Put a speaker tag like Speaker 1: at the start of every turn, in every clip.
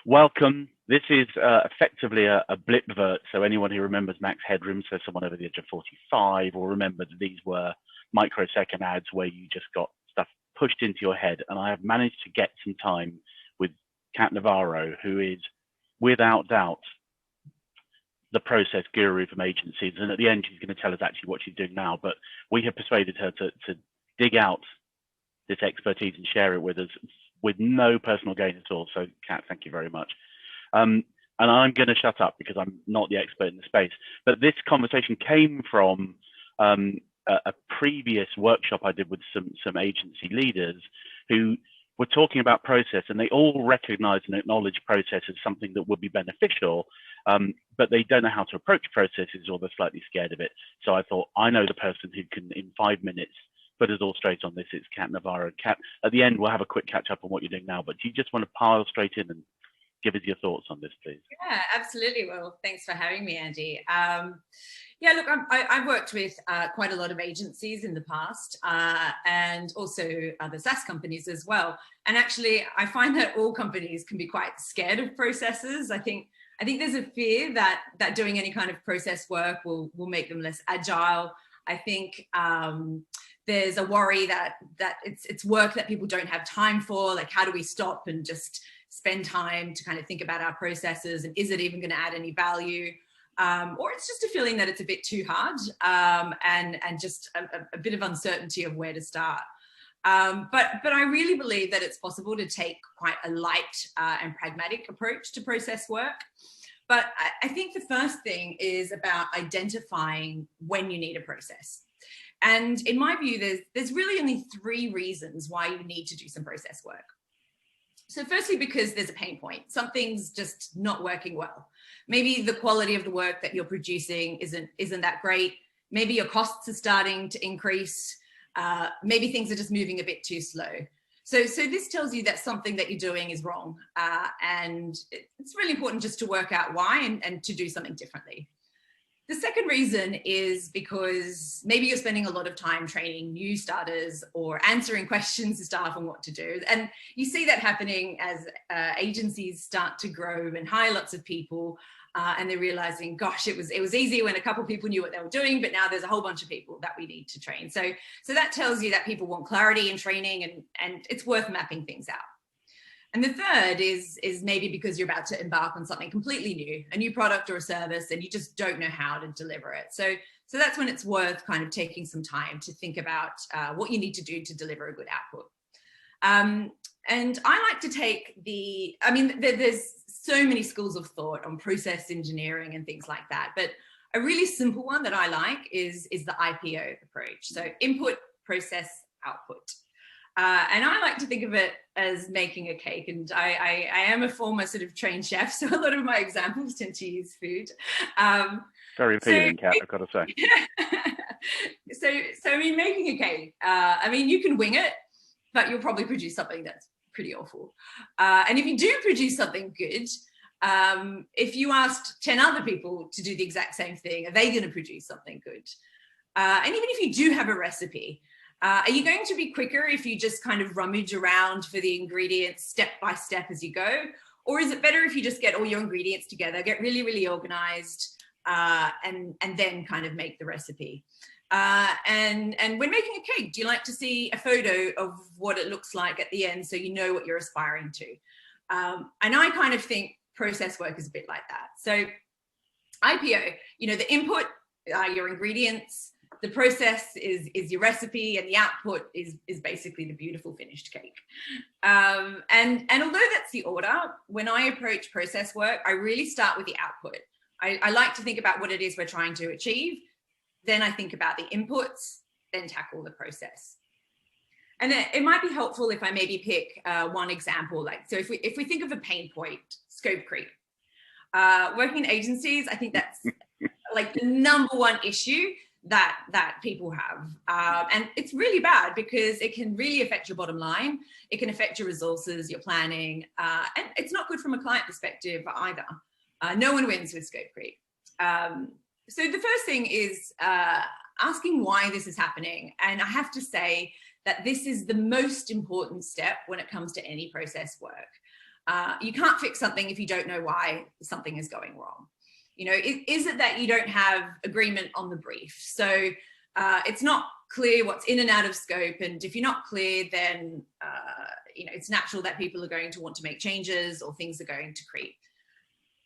Speaker 1: Welcome. This is effectively a blipvert, so anyone who remembers Max Headroom, so someone over the age of 45, will remember that these were microsecond ads where you just got stuff pushed into your head. And I have managed to get some time with Kat Navarro, who is, without doubt, the process guru from agencies. And at the end, she's going to tell us actually what she's doing now. But we have persuaded her to dig out this expertise and share it with us with no personal gain at all. So, Kat, thank you very much. And I'm going to shut up because I'm not the expert in the space. But this conversation came from a previous workshop I did with some agency leaders who were talking about process, and they all recognize and acknowledge process as something that would be beneficial, but they don't know how to approach processes, or they're slightly scared of it. So I thought, I know the person who can, in 5 minutes, put us all straight on this. It's Kat Navarro. Kat, at the end, we'll have a quick catch up on what you're doing now, but do you just want to pile straight in and give us your thoughts on this, please?
Speaker 2: Yeah, absolutely. Well, thanks for having me, Andy. Yeah, look, I've worked with quite a lot of agencies in the past, and also other SaaS companies as well. And actually, I find that all companies can be quite scared of processes. I think there's a fear that doing any kind of process work will make them less agile. I think there's a worry that it's work that people don't have time for. Like, how do we stop and just spend time to kind of think about our processes, and is it even going to add any value? Or it's just a feeling that it's a bit too hard, and just a bit of uncertainty of where to start. But I really believe that it's possible to take quite a light and pragmatic approach to process work. But I think the first thing is about identifying when you need a process. And in my view, there's really only 3 reasons why you need to do some process work. So firstly, because there's a pain point, something's just not working well. Maybe the quality of the work that you're producing isn't that great. Maybe your costs are starting to increase. Maybe things are just moving a bit too slow. So this tells you that something that you're doing is wrong. And it's really important just to work out why and to do something differently. The second reason is because maybe you're spending a lot of time training new starters or answering questions to staff on what to do. And you see that happening as agencies start to grow and hire lots of people, and they're realizing, gosh, it was easy when a couple of people knew what they were doing, but now there's a whole bunch of people that we need to train. So that tells you that people want clarity in training, and it's worth mapping things out. And the third is maybe because you're about to embark on something completely new, a new product or a service, and you just don't know how to deliver it. So that's when it's worth kind of taking some time to think about what you need to do to deliver a good output. And I like to take there's so many schools of thought on process engineering and things like that, but a really simple one that I like is the Ipo approach. So input, process, output. And I like to think of it as making a cake. And I am a former sort of trained chef, so a lot of my examples tend to use food.
Speaker 1: Very appealing, Kat, I've got to say.
Speaker 2: So I mean, making a cake, you can wing it, but you'll probably produce something that's pretty awful. And if you do produce something good, if you asked 10 other people to do the exact same thing, are they going to produce something good? And even if you do have a recipe, are you going to be quicker if you just kind of rummage around for the ingredients step by step as you go? Or is it better if you just get all your ingredients together, get really, really organized, and then kind of make the recipe? And when making a cake, do you like to see a photo of what it looks like at the end so you know what you're aspiring to? And I kind of think process work is a bit like that. So IPO, the input are your ingredients. The process is your recipe, and the output is basically the beautiful finished cake. And although that's the order, when I approach process work, I really start with the output. I like to think about what it is we're trying to achieve. Then I think about the inputs, then tackle the process. And it might be helpful if I maybe pick one example. So if we think of a pain point, scope creep. Working in agencies, I think that's like the number one issue that people have. And it's really bad because it can really affect your bottom line. It can affect your resources, your planning, and it's not good from a client perspective either. No one wins with scope creep. So the first thing is asking why this is happening. And I have to say that this is the most important step when it comes to any process work. You can't fix something if you don't know why something is going wrong. You know, is it that you don't have agreement on the brief? So it's not clear what's in and out of scope. And if you're not clear, then, you know, it's natural that people are going to want to make changes or things are going to creep.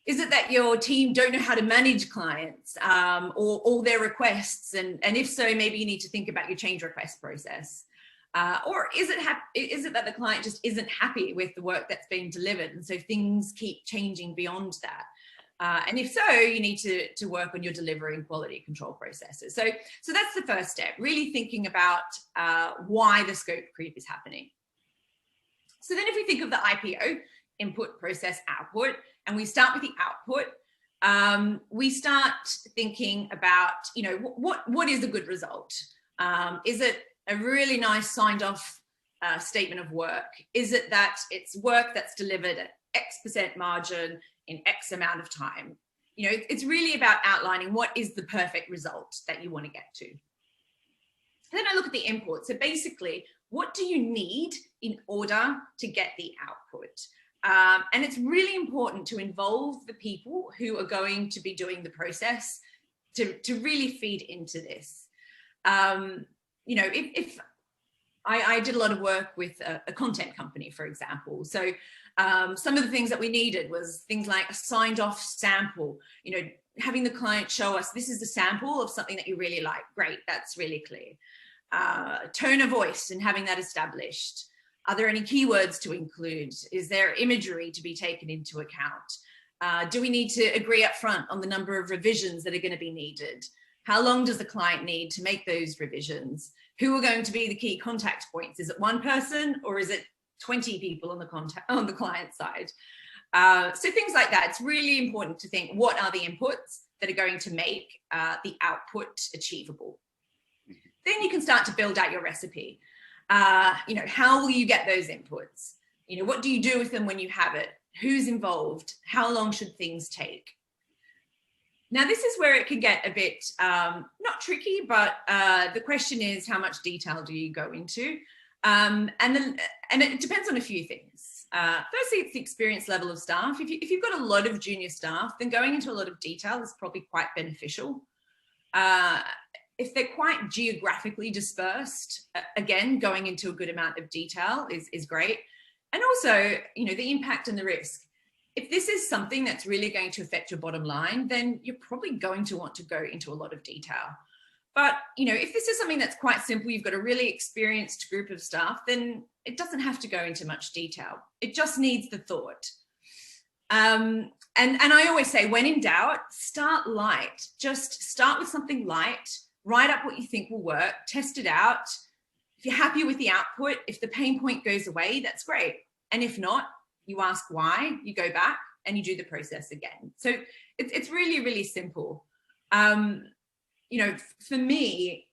Speaker 2: Is it that your team don't know how to manage clients or all their requests? And if so, maybe you need to think about your change request process. Or is it that the client just isn't happy with the work that's being delivered, and so things keep changing beyond that? And if so, you need to work on your delivery and quality control processes. So that's the first step, really thinking about why the scope creep is happening. So then if we think of the IPO, input, process, output, and we start with the output, we start thinking about, you know, what is a good result? Is it a really nice signed off statement of work? Is it that it's work that's delivered at X% margin in X amount of time? You know, it's really about outlining what is the perfect result that you want to get to. And then I look at the input. So basically, what do you need in order to get the output? And it's really important to involve the people who are going to be doing the process to really feed into this. You know, if I did a lot of work with a content company, for example. So some of the things that we needed was things like a signed off sample, you know, having the client show us, this is the sample of something that you really like. Great, that's really clear. Tone of voice and having that established. Are there any keywords to include? Is there imagery to be taken into account? Do we need to agree up front on the number of revisions that are going to be needed? How long does the client need to make those revisions? Who are going to be the key contact points? Is it one person or is it 20 people on the client side? So things like that. It's really important to think, what are the inputs that are going to make the output achievable? Then you can start to build out your recipe. You know, how will you get those inputs? You know, what do you do with them when you have it? Who's involved? How long should things take? Now, this is where it can get a bit, not tricky, but the question is, how much detail do you go into? And it depends on a few things. Firstly, it's the experience level of staff. If you've got a lot of junior staff, then going into a lot of detail is probably quite beneficial. If they're quite geographically dispersed, again, going into a good amount of detail is great. And also, you know, the impact and the risk. If this is something that's really going to affect your bottom line, then you're probably going to want to go into a lot of detail. But, you know, if this is something that's quite simple, you've got a really experienced group of staff, then it doesn't have to go into much detail. It just needs the thought. And I always say, when in doubt, start light. Just start with something light, write up what you think will work, test it out. If you're happy with the output, if the pain point goes away, that's great. And if not, you ask why, you go back and you do the process again. So it's really, really simple. You know, for me,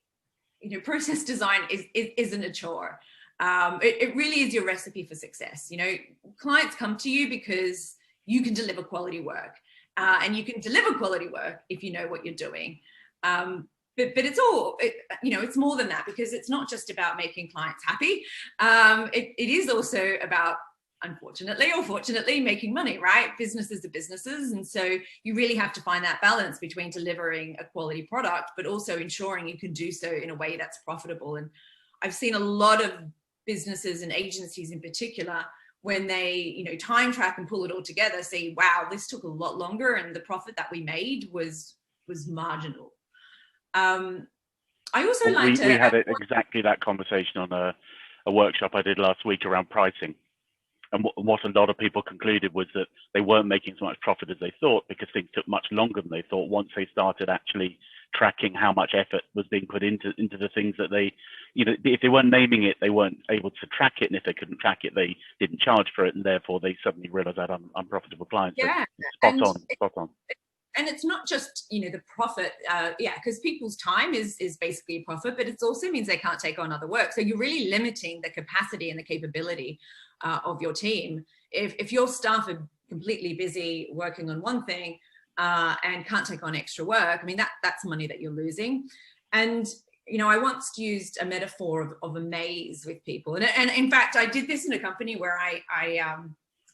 Speaker 2: you know, process design isn't a chore. It really is your recipe for success. You know, clients come to you because you can deliver quality work, and you can deliver quality work if you know what you're doing. But it's all, you know, it's more than that, because it's not just about making clients happy. It is also about, unfortunately or fortunately, making money, right? Businesses are businesses. And so you really have to find that balance between delivering a quality product, but also ensuring you can do so in a way that's profitable. And I've seen a lot of businesses and agencies in particular, when they, you know, time track and pull it all together, say, wow, this took a lot longer and the profit that we made was marginal. I also like to... We
Speaker 1: had exactly that conversation on a workshop I did last week around pricing. And what a lot of people concluded was that they weren't making as much profit as they thought, because things took much longer than they thought once they started actually tracking how much effort was being put into the things that they, you know, if they weren't naming it, they weren't able to track it. And if they couldn't track it, they didn't charge for it. And therefore they suddenly realized that unprofitable clients.
Speaker 2: Yeah.
Speaker 1: So spot on.
Speaker 2: And it's not just, you know, the profit, because people's time is basically a profit, but it also means they can't take on other work. So you're really limiting the capacity and the capability of your team. If your staff are completely busy working on one thing and can't take on extra work, I mean, that's money that you're losing. And, you know, I once used a metaphor of a maze with people. And in fact, I did this in a company where I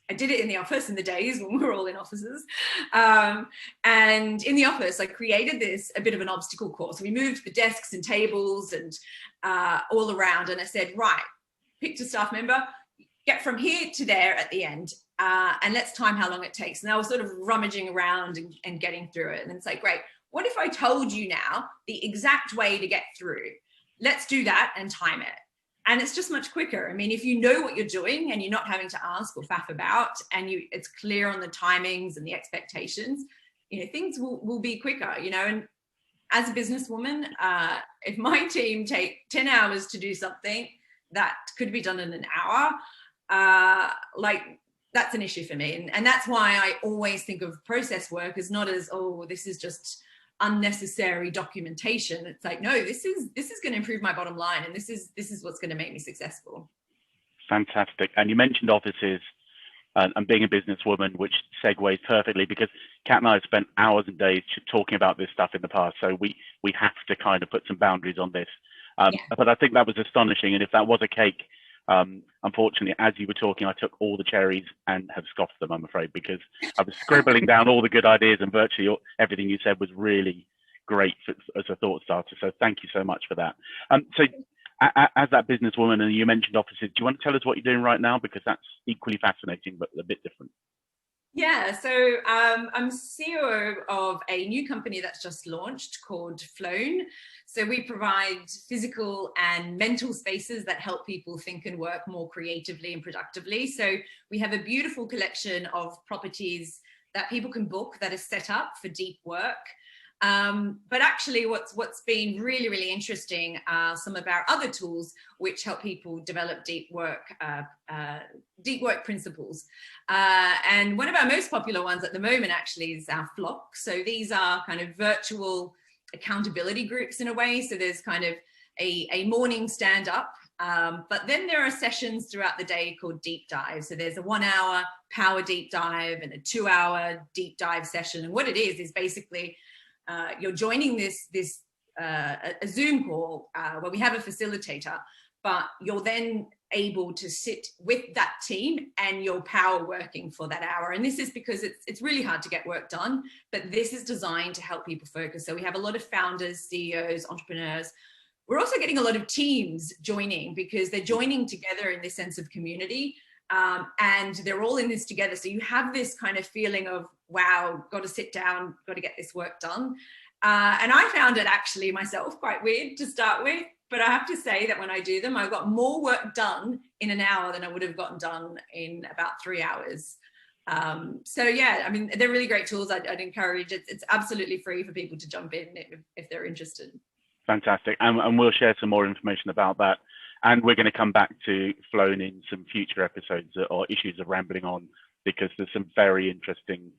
Speaker 2: I did it in the office in the days when we were all in offices. And in the office, I created a bit of an obstacle course. We moved the desks and tables and all around. And I said, right, pick a staff member, get from here to there at the end. And let's time how long it takes. And I was sort of rummaging around and getting through it. And it's like, great, what if I told you now the exact way to get through? Let's do that and time it. And it's just much quicker. I mean, if you know what you're doing and you're not having to ask or faff about, and it's clear on the timings and the expectations, things will be quicker, And as a businesswoman, if my team take 10 hours to do something that could be done in an hour, that's an issue for me. And that's why I always think of process work as not as, oh, this is just unnecessary documentation. It's like, no, this is going to improve my bottom line, and this is what's going to make me successful.
Speaker 1: Fantastic. And you mentioned offices and being a businesswoman, which segues perfectly, because Kat and I have spent hours and days talking about this stuff in the past, so we have to kind of put some boundaries on this. But I think that was astonishing, and if that was a cake, unfortunately, as you were talking, I took all the cherries and have scoffed them, I'm afraid, because I was scribbling down all the good ideas, and virtually everything you said was really great as a thought starter. So thank you so much for that. So as that businesswoman, and you mentioned offices, do you want to tell us what you're doing right now? Because that's equally fascinating, but a bit different.
Speaker 2: Yeah, so I'm CEO of a new company that's just launched called Flown. So we provide physical and mental spaces that help people think and work more creatively and productively. So we have a beautiful collection of properties that people can book that are set up for deep work. But actually what's been really, really interesting are some of our other tools which help people develop deep work principles. And one of our most popular ones at the moment actually is our flock. So these are kind of virtual accountability groups in a way. So there's kind of a morning stand up, but then there are sessions throughout the day called deep dive. So there's a 1 hour power deep dive and a 2 hour deep dive session. And what it is basically you're joining a Zoom call where we have a facilitator, but you're then able to sit with that team and you're power working for that hour. And this is because it's really hard to get work done, but this is designed to help people focus. So we have a lot of founders, CEOs, entrepreneurs. We're also getting a lot of teams joining because they're joining together in this sense of community. And they're all in this together. So you have this kind of feeling of, wow, got to sit down, got to get this work done. And I found it actually myself quite weird to start with, but I have to say that when I do them, I've got more work done in an hour than I would have gotten done in about 3 hours. So yeah, I mean, they're really great tools. I'd encourage it. It's absolutely free for people to jump in if they're interested.
Speaker 1: Fantastic. And we'll share some more information about that. And we're going to come back to Flown in some future episodes or issues of rambling on, because there's some very interesting,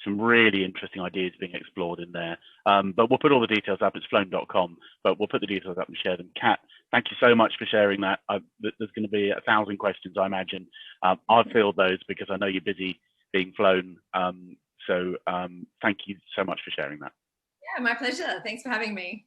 Speaker 1: some really interesting ideas being explored in there. But we'll put all the details up. It's flown.com, but we'll put the details up and share them. Kat, thank you so much for sharing that. There's going to be 1,000 questions, I imagine. I'll field those because I know you're busy being flown. So thank you so much for sharing that.
Speaker 2: Yeah, my pleasure. Thanks for having me.